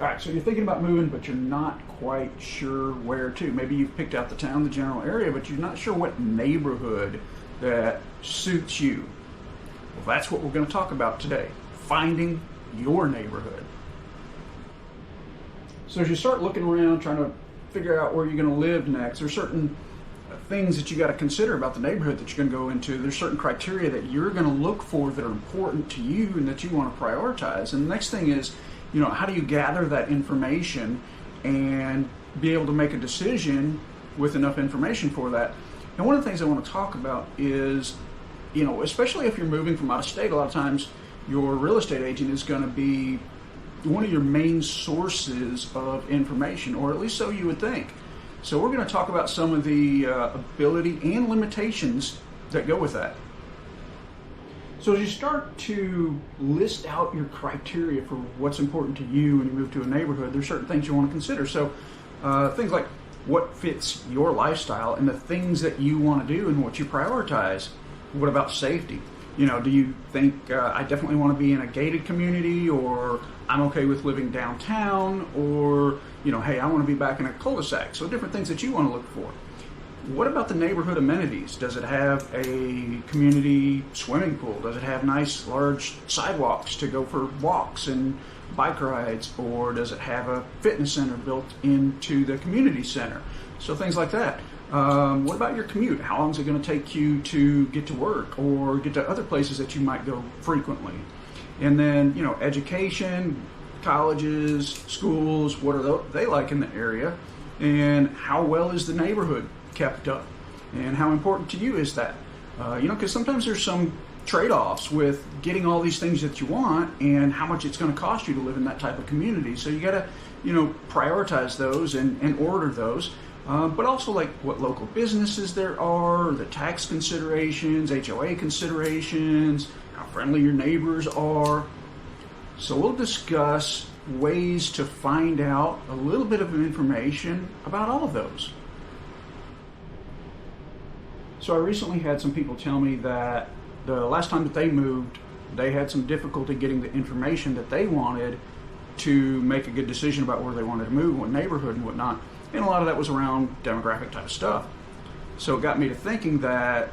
All right, so you're thinking about moving, but you're not quite sure where to. Maybe you've picked out the town, the general area, but you're not sure what neighborhood that suits you. Well, that's what we're going to talk about today, finding your neighborhood. So as you start looking around, trying to figure out where you're going to live next, there's certain things that you got to consider about the neighborhood that you're going to go into. There's certain criteria that you're going to look for that are important to you and that you want to prioritize. And the next thing is, how do you gather that information and be able to make a decision with enough information for that? And one of the things I want to talk about is, especially if you're moving from out of state, a lot of times your real estate agent is going to be one of your main sources of information, or at least so you would think. So we're going to talk about some of the ability and limitations that go with that. So as you start to list out your criteria for what's important to you when you move to a neighborhood, there's certain things you want to consider. So things like what fits your lifestyle and the things that you want to do and what you prioritize. What about safety? Do you think I definitely want to be in a gated community, or I'm okay with living downtown, or hey, I want to be back in a cul-de-sac? So different things that you want to look for. What about the neighborhood amenities? Does it have a community swimming pool? Does it have nice large sidewalks to go for walks and bike rides? Or does it have a fitness center built into the community center? So things like that. What about your commute? How long is it going to take you to get to work or get to other places that you might go frequently? And then, education, colleges, schools, what are they like in the area? And how well is the neighborhood kept up? And how important to you is that? Because sometimes there's some trade-offs with getting all these things that you want and how much it's going to cost you to live in that type of community. So you got to, prioritize those and order those. But also like what local businesses there are, the tax considerations, HOA considerations, how friendly your neighbors are. So we'll discuss ways to find out a little bit of information about all of those. So I recently had some people tell me that the last time that they moved, they had some difficulty getting the information that they wanted to make a good decision about where they wanted to move, what neighborhood and whatnot. And a lot of that was around demographic type stuff. So it got me to thinking that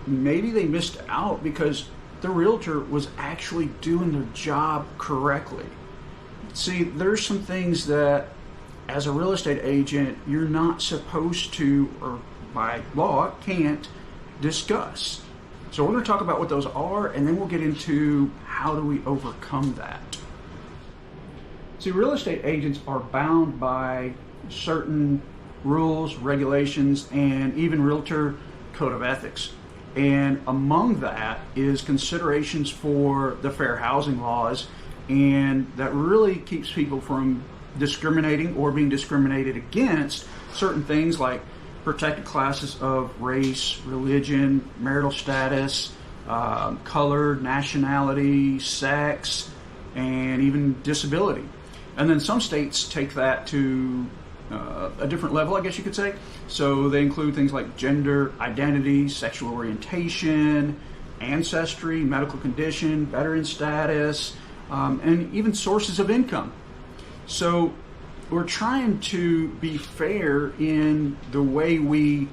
maybe they missed out because the realtor was actually doing their job correctly. See, there's some things that as a real estate agent, you're not supposed to, or by law, can't discuss. So we're going to talk about what those are, and then we'll get into how do we overcome that. See, real estate agents are bound by certain rules, regulations, and even realtor code of ethics. And among that is considerations for the fair housing laws, and that really keeps people from discriminating or being discriminated against certain things like protected classes of race, religion, marital status, color, nationality, sex, and even disability. And then some states take that to a different level, I guess you could say. So they include things like gender identity, sexual orientation, ancestry, medical condition, veteran status, and even sources of income. So we're trying to be fair in the way we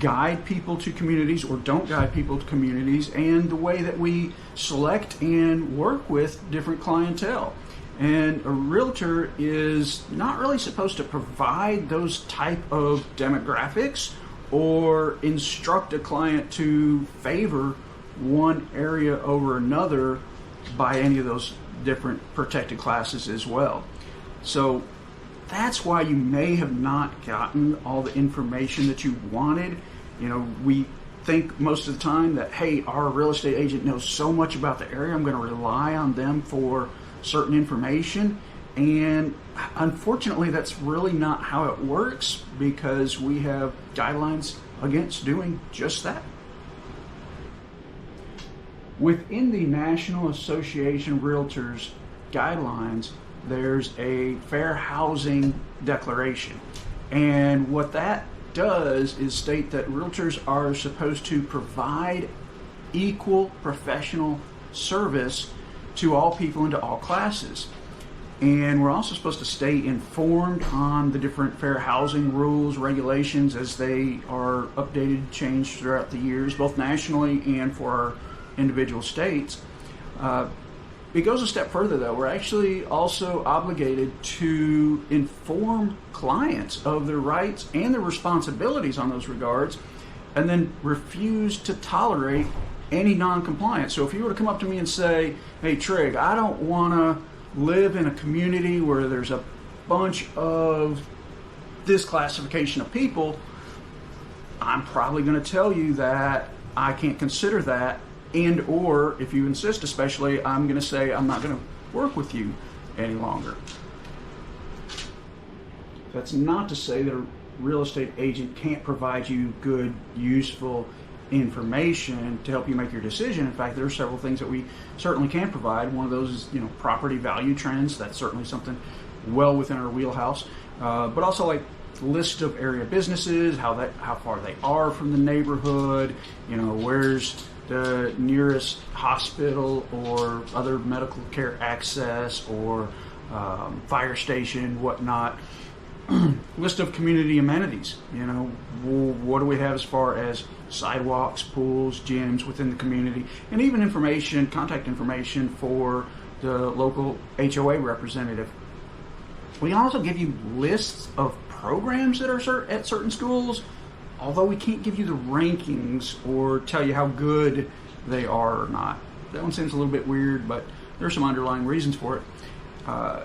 guide people to communities or don't guide people to communities, and the way that we select and work with different clientele. And a realtor is not really supposed to provide those type of demographics or instruct a client to favor one area over another by any of those different protected classes as well. So that's why you may have not gotten all the information that you wanted. We think most of the time that, hey, our real estate agent knows so much about the area, I'm going to rely on them for certain information. And unfortunately, that's really not how it works, because we have guidelines against doing just that. Within the National Association of Realtors guidelines, there's a fair housing declaration. And what that does is state that realtors are supposed to provide equal professional service to all people and to all classes. And we're also supposed to stay informed on the different fair housing rules, regulations as they are updated, changed throughout the years, both nationally and for our individual states. It goes a step further though. We're actually also obligated to inform clients of their rights and their responsibilities on those regards, and then refuse to tolerate any non-compliance. So if you were to come up to me and say, hey Trigg, I don't want to live in a community where there's a bunch of this classification of people, I'm probably going to tell you that I can't consider that, and or if you insist especially, I'm going to say I'm not going to work with you any longer. That's not to say that a real estate agent can't provide you good, useful information to help you make your decision. In fact, there are several things that we certainly can provide. One of those is, property value trends. That's certainly something well within our wheelhouse. But also like list of area businesses, how far they are from the neighborhood, where's the nearest hospital or other medical care access or fire station, whatnot. List of community amenities. What do we have as far as sidewalks, pools, gyms within the community, and even contact information for the local HOA representative. We also give you lists of programs that are at certain schools, although we can't give you the rankings or tell you how good they are or not. That one seems a little bit weird, but there's some underlying reasons for it.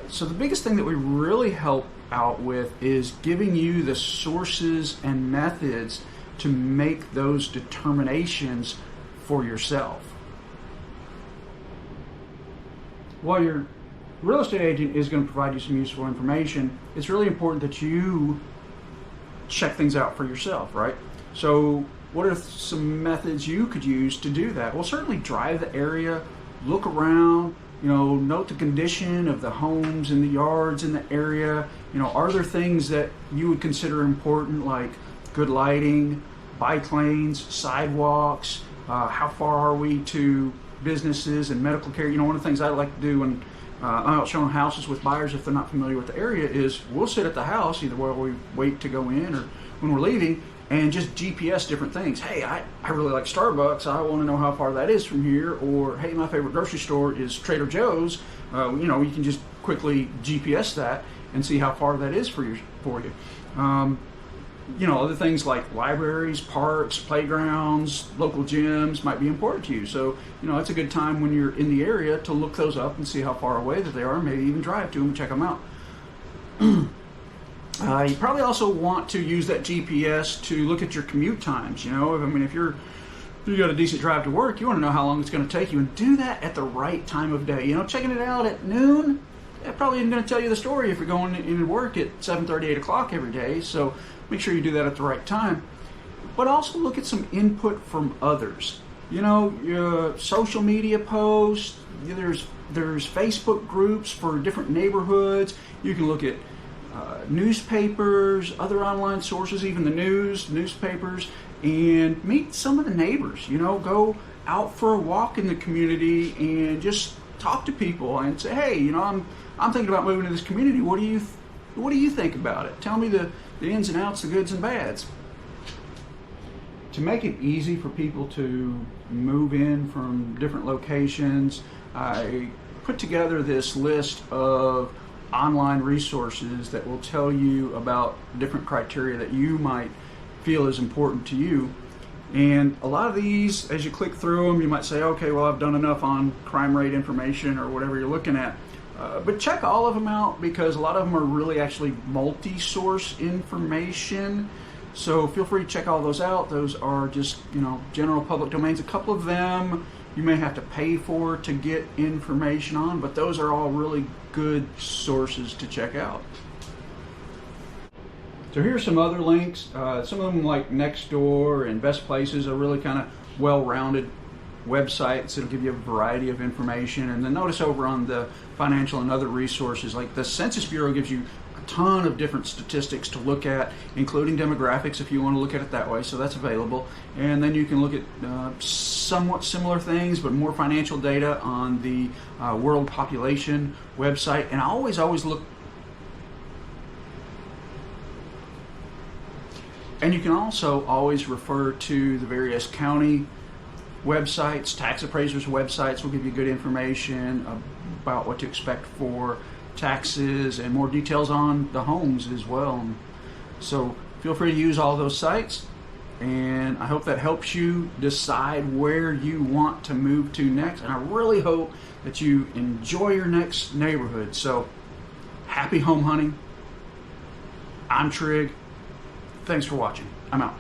So the biggest thing that we really help out with is giving you the sources and methods to make those determinations for yourself. While your real estate agent is going to provide you some useful information, it's really important that you check things out for yourself, right? So what are some methods you could use to do that? Well, certainly drive the area, look around, note the condition of the homes and the yards in the area. Are there things that you would consider important, like good lighting, bike lanes, sidewalks, how far are we to businesses and medical care? One of the things I like to do when I'm out showing houses with buyers, if they're not familiar with the area, is we'll sit at the house either while we wait to go in or when we're leaving and just GPS different things. Hey, I really like Starbucks. I want to know how far that is from here. Or, hey, my favorite grocery store is Trader Joe's. You can just quickly GPS that and see how far that is for you. Other things like libraries, parks, playgrounds, local gyms might be important to you. So, it's a good time when you're in the area to look those up and see how far away that they are, maybe even drive to them and check them out. You probably also want to use that GPS to look at your commute times. If you got a decent drive to work, you want to know how long it's going to take you, and do that at the right time of day. Checking it out at noon, that probably isn't going to tell you the story if you're going in work at 7:30, 8 o'clock every day. So make sure you do that at the right time. But also look at some input from others. Your social media posts, there's Facebook groups for different neighborhoods. You can look at newspapers, other online sources, even the newspapers, and meet some of the neighbors. Go out for a walk in the community and just talk to people and say, hey, I'm thinking about moving to this community. What do you think about it? Tell me the ins and outs, the goods and bads. To make it easy for people to move in from different locations, I put together this list of online resources that will tell you about different criteria that you might feel is important to you. And a lot of these, as you click through them, you might say, okay, well, I've done enough on crime rate information or whatever you're looking at. But check all of them out, because a lot of them are really actually multi-source information. So feel free to check all those out. Those are just, general public domains. A couple of them you may have to pay for to get information on, but those are all really good sources to check out. So here's some other links. Some of them, like Nextdoor and Best Places, are really kind of well-rounded websites that'll give you a variety of information. And then notice over on the financial and other resources, like the Census Bureau gives you ton of different statistics to look at, including demographics if you want to look at it that way, so that's available. And then you can look at somewhat similar things, but more financial data on the world population website. And I always look. And you can also always refer to the various county websites, tax appraisers' websites will give you good information about what to expect for taxes and more details on the homes as well. So feel free to use all those sites, and I hope that helps you decide where you want to move to next. And I really hope that you enjoy your next neighborhood. So happy home hunting. I'm Trigg. Thanks for watching. I'm out.